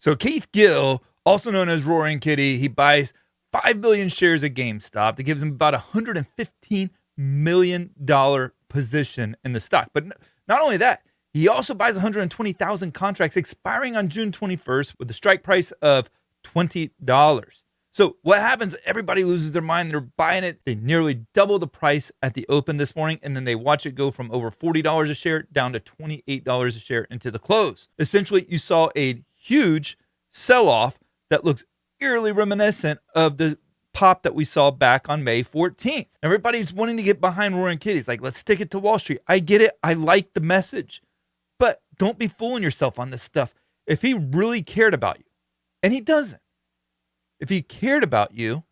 So Keith Gill, also known as Roaring Kitty, he buys 5 billion shares of GameStop. That gives him about $115 million position in the stock. But not only that, he also buys 120,000 contracts expiring on June 21st with a strike price of $20. So what happens? Everybody loses their mind. They're buying it. They nearly double the price at the open this morning, and then they watch it go from over $40 a share down to $28 a share into the close. Essentially, you saw a huge sell-off that looks eerily reminiscent of the pop that we saw back on May 14th. Everybody's wanting to get behind Roaring Kitties. Like, let's stick it to Wall Street. I get it. I like the message. But don't be fooling yourself on this stuff. If he really cared about you, and he doesn't, if he cared about you,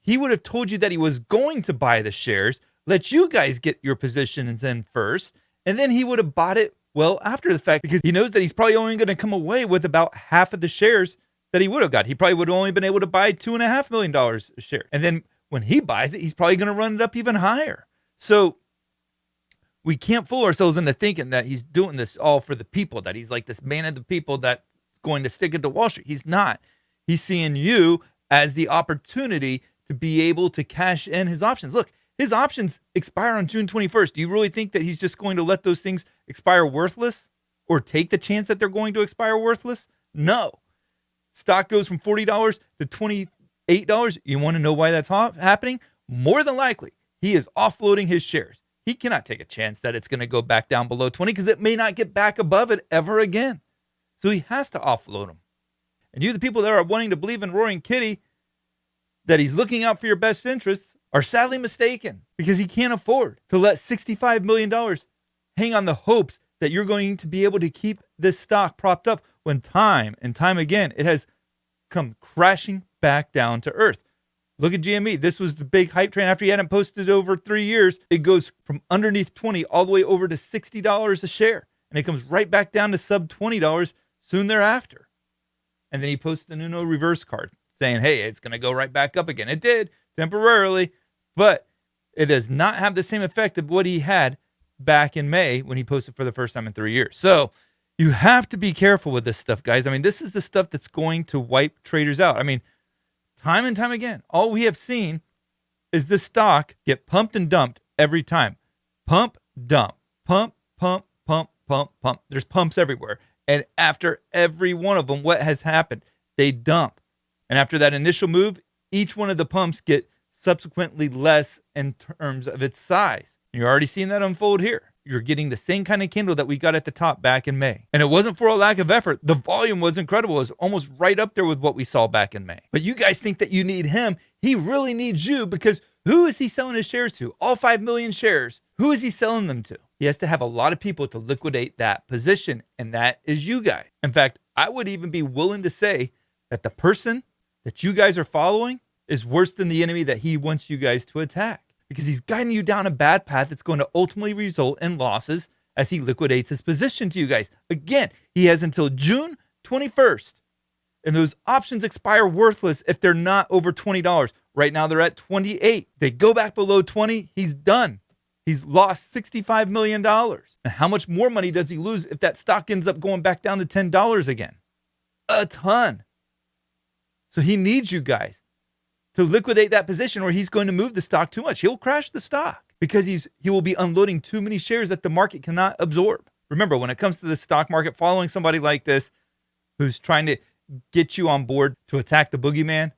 he would have told you that he was going to buy the shares, let you guys get your positions in first, and then he would have bought it well after the fact, because he knows that he's probably only going to come away with about half of the shares that he would have got. He probably would have only been able to buy $2.5 million a share. And then when he buys it, he's probably going to run it up even higher. So we can't fool ourselves into thinking that he's doing this all for the people, that he's like this man of the people that's going to stick it to Wall Street. He's not. He's seeing you as the opportunity to be able to cash in his options. Look, his options expire on June 21st. Do you really think that he's just going to let those things expire worthless, or take the chance that they're going to expire worthless? No. Stock goes from $40 to $28. You want to know why that's happening? More than likely, he is offloading his shares. He cannot take a chance that it's going to go back down below 20, because it may not get back above it ever again. So he has to offload them. And you, the people that are wanting to believe in Roaring Kitty, that he's looking out for your best interests, are sadly mistaken, because he can't afford to let $65 million hang on the hopes that you're going to be able to keep this stock propped up, when time and time again it has come crashing back down to earth. Look at GME. This was the big hype train. After he hadn't posted over 3 years, it goes from underneath 20 all the way over to $60 a share. And it comes right back down to sub $20 soon thereafter. And then he posts the Nuno reverse card saying, hey, it's going to go right back up again. It did temporarily, but it does not have the same effect of what he had back in May when he posted for the first time in 3 years. So you have to be careful with this stuff, guys. I mean, this is the stuff that's going to wipe traders out. I mean, time and time again, all we have seen is the stock get pumped and dumped every time. Pump, dump, pump, pump, pump, pump, pump. There's pumps everywhere. And after every one of them, what has happened? They dump. And after that initial move, each one of the pumps get subsequently less in terms of its size. And you're already seeing that unfold here. You're getting the same kind of candle that we got at the top back in May. And it wasn't for a lack of effort. The volume was incredible. It was almost right up there with what we saw back in May. But you guys think that you need him. He really needs you, because who is he selling his shares to? All 5 million shares. Who is he selling them to? He has to have a lot of people to liquidate that position, and that is you guys. In fact, I would even be willing to say that the person that you guys are following is worse than the enemy that he wants you guys to attack, because he's guiding you down a bad path that's going to ultimately result in losses as he liquidates his position to you guys. Again, he has until June 21st, and those options expire worthless if they're not over $20. Right now, they're at 28. They go back below 20, he's done. He's lost $65 million. And how much more money does he lose if that stock ends up going back down to $10 again? A ton. So he needs you guys to liquidate that position, or he's going to move the stock too much. He'll crash the stock, because he will be unloading too many shares that the market cannot absorb. Remember, when it comes to the stock market, following somebody like this who's trying to get you on board to attack the boogeyman,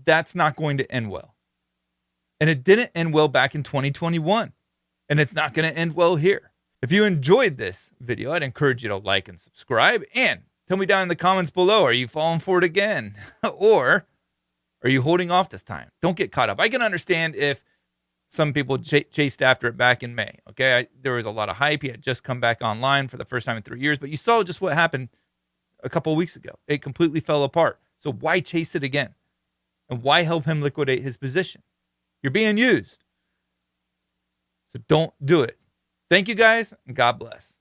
that's not going to end well. And it didn't end well back in 2021. And it's not going to end well here. If you enjoyed this video, I'd encourage you to like and subscribe. And tell me down in the comments below, are you falling for it again? Or are you holding off this time? Don't get caught up. I can understand if some people chased after it back in May. Okay, there was a lot of hype. He had just come back online for the first time in 3 years. But you saw just what happened a couple of weeks ago. It completely fell apart. So why chase it again? And why help him liquidate his position? You're being used. So don't do it. Thank you guys, and God bless.